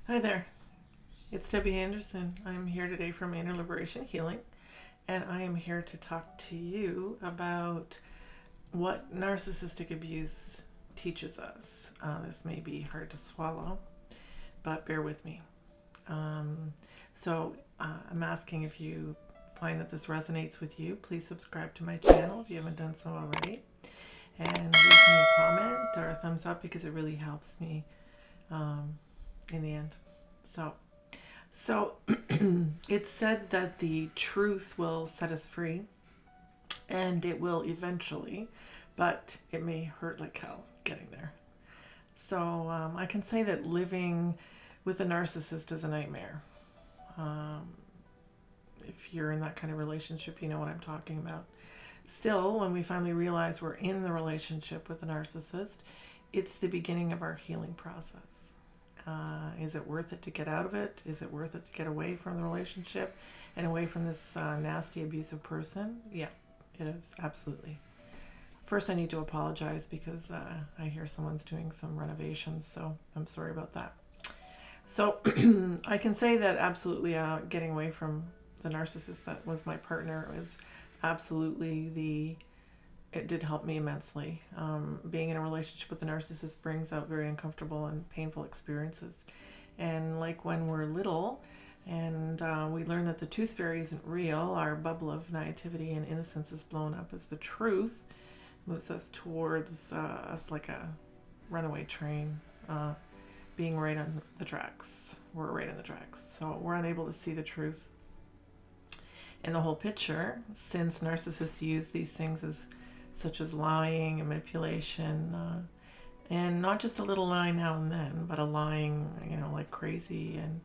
Hi there, it's Debbie Anderson. I'm here today from Inner Liberation Healing, and I am here to talk to you about what narcissistic abuse teaches us. This may be hard to swallow, but bear with me. Um, I'm asking if you find that this resonates with you, please subscribe to my channel if you haven't done so already, and leave me a comment or a thumbs up because it really helps me um, in the end. So, So it's said that the truth will set us free, and it will eventually, but it may hurt like hell getting there. I can say that living with a narcissist is a nightmare. Um, if you're in that kind of relationship, you know what I'm talking about. Still, when we finally realize we're in the relationship with a narcissist, it's the beginning of our healing process. Is it worth it to get out of it? Is it worth it to get away from the relationship and away from this nasty, abusive person? Yeah, it is, absolutely. First, I need to apologize because I hear someone's doing some renovations, so I'm sorry about that. So, I can say that absolutely getting away from the narcissist that was my partner was absolutely it did help me immensely. Being in a relationship with a narcissist brings out very uncomfortable and painful experiences. And like when we're little and we learn that the tooth fairy isn't real, our bubble of naivety and innocence is blown up as the truth moves us towards us like a runaway train, being right on the tracks. We're right on the tracks. So we're unable to see the truth in the whole picture, since narcissists use these things as such as lying and manipulation, and not just a little lie now and then, but a lying, like crazy, and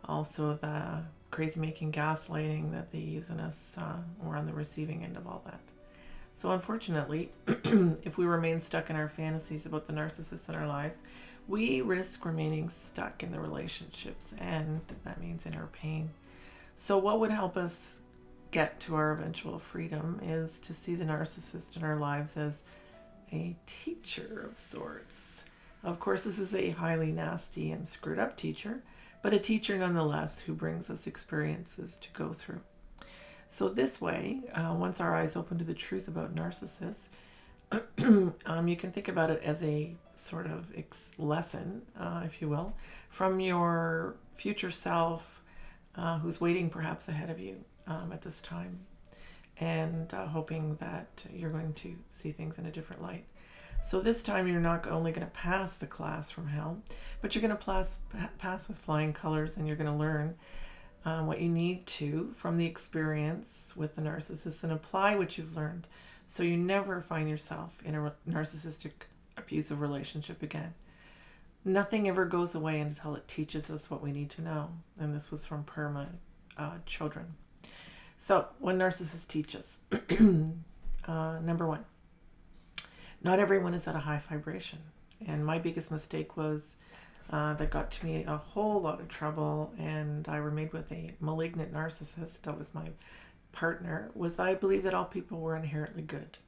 also the crazy making gaslighting that they use on us. We're on the receiving end of all that. So unfortunately, if we remain stuck in our fantasies about the narcissists in our lives, we risk remaining stuck in the relationships, and that means in our pain. So what would help us get to our eventual freedom is to see the narcissist in our lives as a teacher of sorts. Of course, this is a highly nasty and screwed up teacher, but a teacher nonetheless who brings us experiences to go through. So this way, once our eyes open to the truth about narcissists, you can think about it as a sort of lesson, if you will, from your future self, who's waiting perhaps ahead of you at this time, and hoping that you're going to see things in a different light. So this time you're not only going to pass the class from hell, but you're going to pass with flying colors, and you're going to learn what you need to from the experience with the narcissist and apply what you've learned, so you never find yourself in a narcissistic abusive relationship again. Nothing ever goes away until it teaches us what we need to know. And this was from Perma children. So, what narcissists teach us. Number one, not everyone is at a high vibration. And my biggest mistake was that got to me a whole lot of trouble, and I remained with a malignant narcissist that was my partner, was that I believed that all people were inherently good.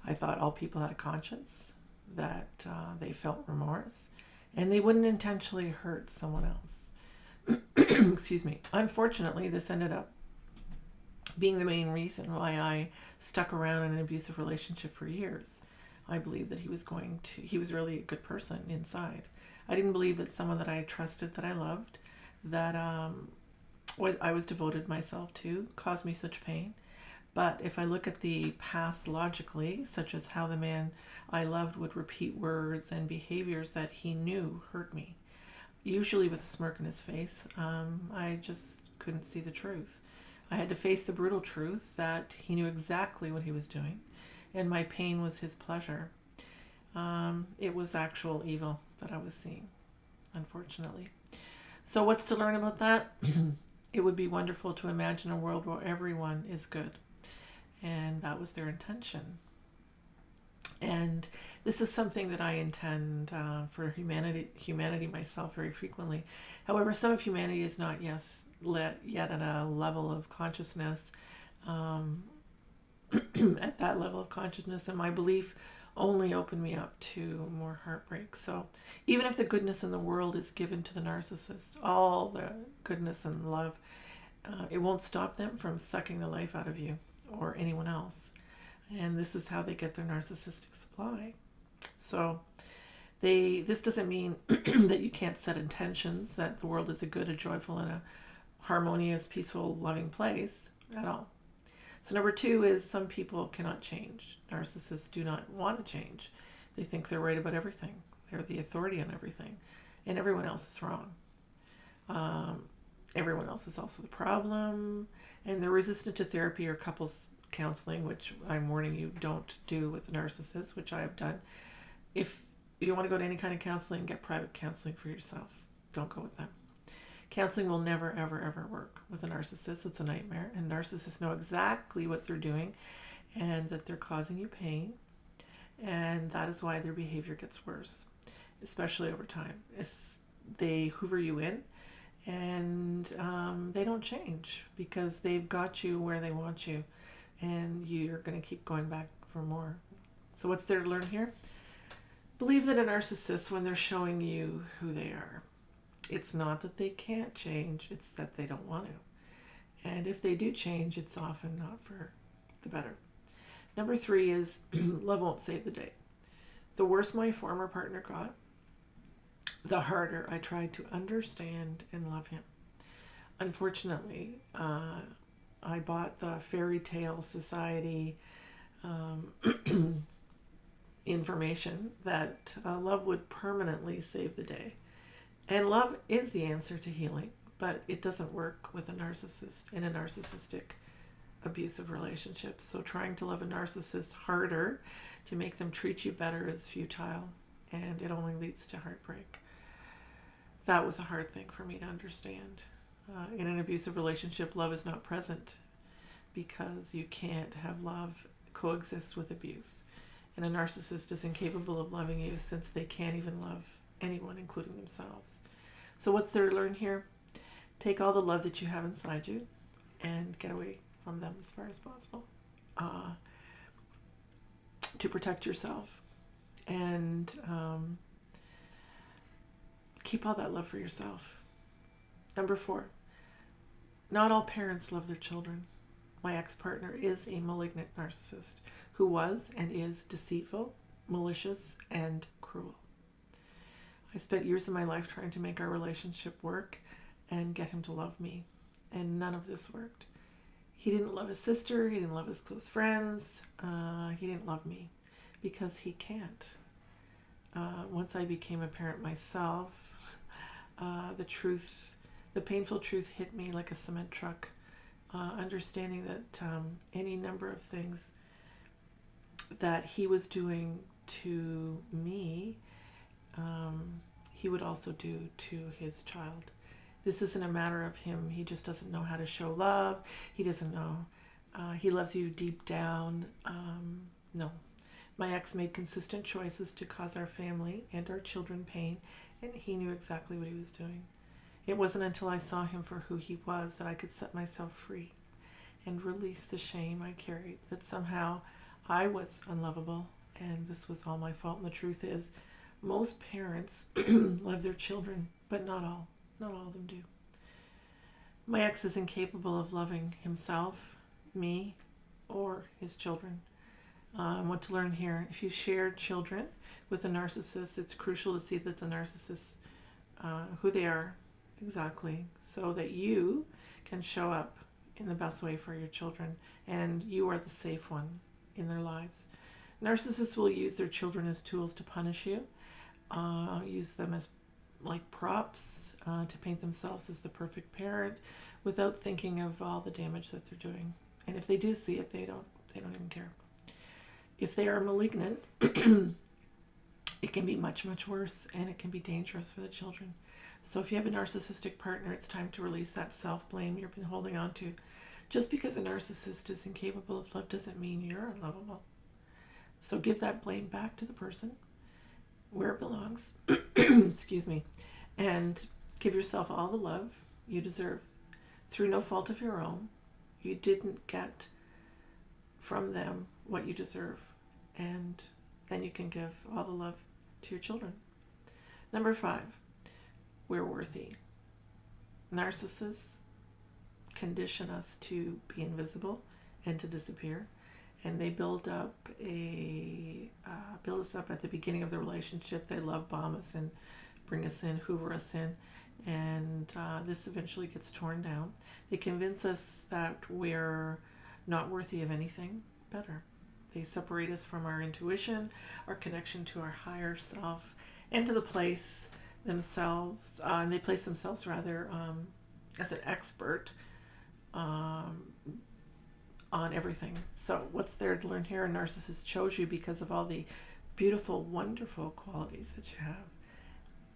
I thought all people had a conscience, that they felt remorse, and they wouldn't intentionally hurt someone else. Excuse me. Unfortunately, this ended up being the main reason why I stuck around in an abusive relationship for years. I believed that he was really a good person inside. I didn't believe that someone that I trusted, that I loved, that I was devoted myself to, caused me such pain. But if I look at the past logically, such as how the man I loved would repeat words and behaviors that he knew hurt me, usually with a smirk on his face, I just couldn't see the truth. I had to face the brutal truth that he knew exactly what he was doing, and my pain was his pleasure. It was actual evil that I was seeing, unfortunately. So what's to learn about that? It would be wonderful to imagine a world where everyone is good. And that was their intention. And this is something that I intend for humanity myself very frequently. However, some of humanity is not yet at a level of consciousness, at that level of consciousness. And my belief only open me up to more heartbreak. So even if the goodness in the world is given to the narcissist, all the goodness and love, it won't stop them from sucking the life out of you or anyone else. And this is how they get their narcissistic supply. So this doesn't mean that you can't set intentions, that the world is a good, a joyful, and a harmonious, peaceful, loving place at all. So number 2 is some people cannot change. Narcissists do not want to change. They think they're right about everything. They're the authority on everything. And everyone else is wrong. Everyone else is also the problem. And they're resistant to therapy or couples counseling, which I'm warning you don't do with narcissists, which I have done. If you want to go to any kind of counseling, get private counseling for yourself. Don't go with them. Counseling will never, ever, ever work with a narcissist. It's a nightmare. And narcissists know exactly what they're doing and that they're causing you pain. And that is why their behavior gets worse, especially over time. They hoover you in and they don't change because they've got you where they want you. And you're going to keep going back for more. So what's there to learn here? Believe that a narcissist, when they're showing you who they are, it's not that they can't change, it's that they don't want to. And if they do change, it's often not for the better. Number 3 is love won't save the day. The worse my former partner got, the harder I tried to understand and love him. Unfortunately, I bought the fairy tale society information that love would permanently save the day. And love is the answer to healing, but it doesn't work with a narcissist in a narcissistic abusive relationship. So trying to love a narcissist harder to make them treat you better is futile, and it only leads to heartbreak. That was a hard thing for me to understand. In an abusive relationship, love is not present because you can't have love coexist with abuse. And a narcissist is incapable of loving you since they can't even love anyone, including themselves. So what's there to learn here? Take all the love that you have inside you and get away from them as far as possible to protect yourself, and keep all that love for yourself. Number 4, not all parents love their children. My ex-partner is a malignant narcissist who was and is deceitful, malicious, and cruel. I spent years of my life trying to make our relationship work and get him to love me, and none of this worked. He didn't love his sister, he didn't love his close friends, he didn't love me because he can't. Once I became a parent myself, the painful truth hit me like a cement truck, understanding that any number of things that he was doing to me, he would also do to his child. This isn't a matter of him. He just doesn't know how to show love. He doesn't know. He loves you deep down. No. My ex made consistent choices to cause our family and our children pain, and he knew exactly what he was doing. It wasn't until I saw him for who he was that I could set myself free and release the shame I carried, that somehow I was unlovable and this was all my fault. And the truth is, most parents love their children, but not all. Not all of them do. My ex is incapable of loving himself, me, or his children. What to learn here: if you share children with a narcissist, it's crucial to see that the narcissist, who they are exactly, so that you can show up in the best way for your children, and you are the safe one in their lives. Narcissists will use their children as tools to punish you, use them as like props to paint themselves as the perfect parent without thinking of all the damage that they're doing. And if they do see it, they don't even care. If they are malignant, it can be much, much worse, and it can be dangerous for the children. So if you have a narcissistic partner, it's time to release that self-blame you've been holding on to. Just because a narcissist is incapable of love doesn't mean you're unlovable. So give that blame back to the person where it belongs, excuse me, and give yourself all the love you deserve through no fault of your own. You didn't get from them what you deserve, and then you can give all the love to your children. Number 5, we're worthy. Narcissists condition us to be invisible and to disappear, and they build us up at the beginning of the relationship. They love bomb us and bring us in, hoover us in, and this eventually gets torn down. They convince us that we're not worthy of anything better. They separate us from our intuition, our connection to our higher self, and to the place themselves, and they place themselves rather as an expert on everything. So what's there to learn here? A narcissist chose you because of all the beautiful, wonderful qualities that you have,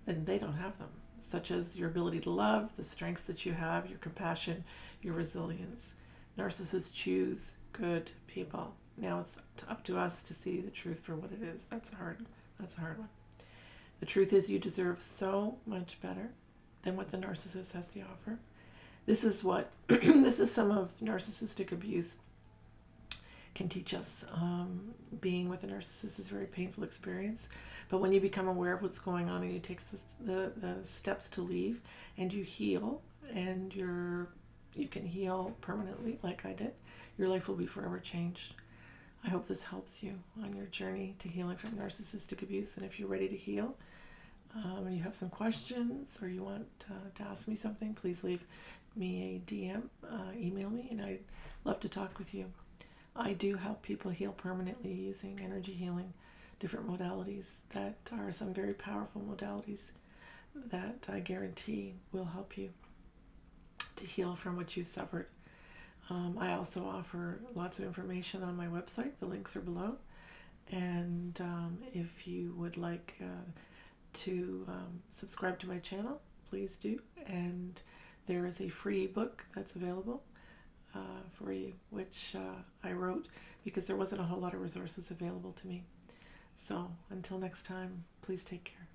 and they don't have them, such as your ability to love, the strengths that you have, your compassion, your resilience. Narcissists choose good people. Now it's up to us to see the truth for what it is. That's a hard one. The truth is, you deserve so much better than what the narcissist has to offer. This is what this is some of narcissistic abuse can teach us. Being with a narcissist is a very painful experience, but when you become aware of what's going on and you take the steps to leave and you heal, and you can heal permanently like I did, your life will be forever changed. I hope this helps you on your journey to healing from narcissistic abuse. And if you're ready to heal, and you have some questions, or you want to ask me something, please leave me a DM, email me, and I'd love to talk with you. I do help people heal permanently using energy healing, different modalities that are some very powerful modalities that I guarantee will help you to heal from what you've suffered. I also offer lots of information on my website. The links are below. And if you would like to subscribe to my channel, please do. And there is a free ebook that's available for you, which I wrote because there wasn't a whole lot of resources available to me. So until next time, please take care.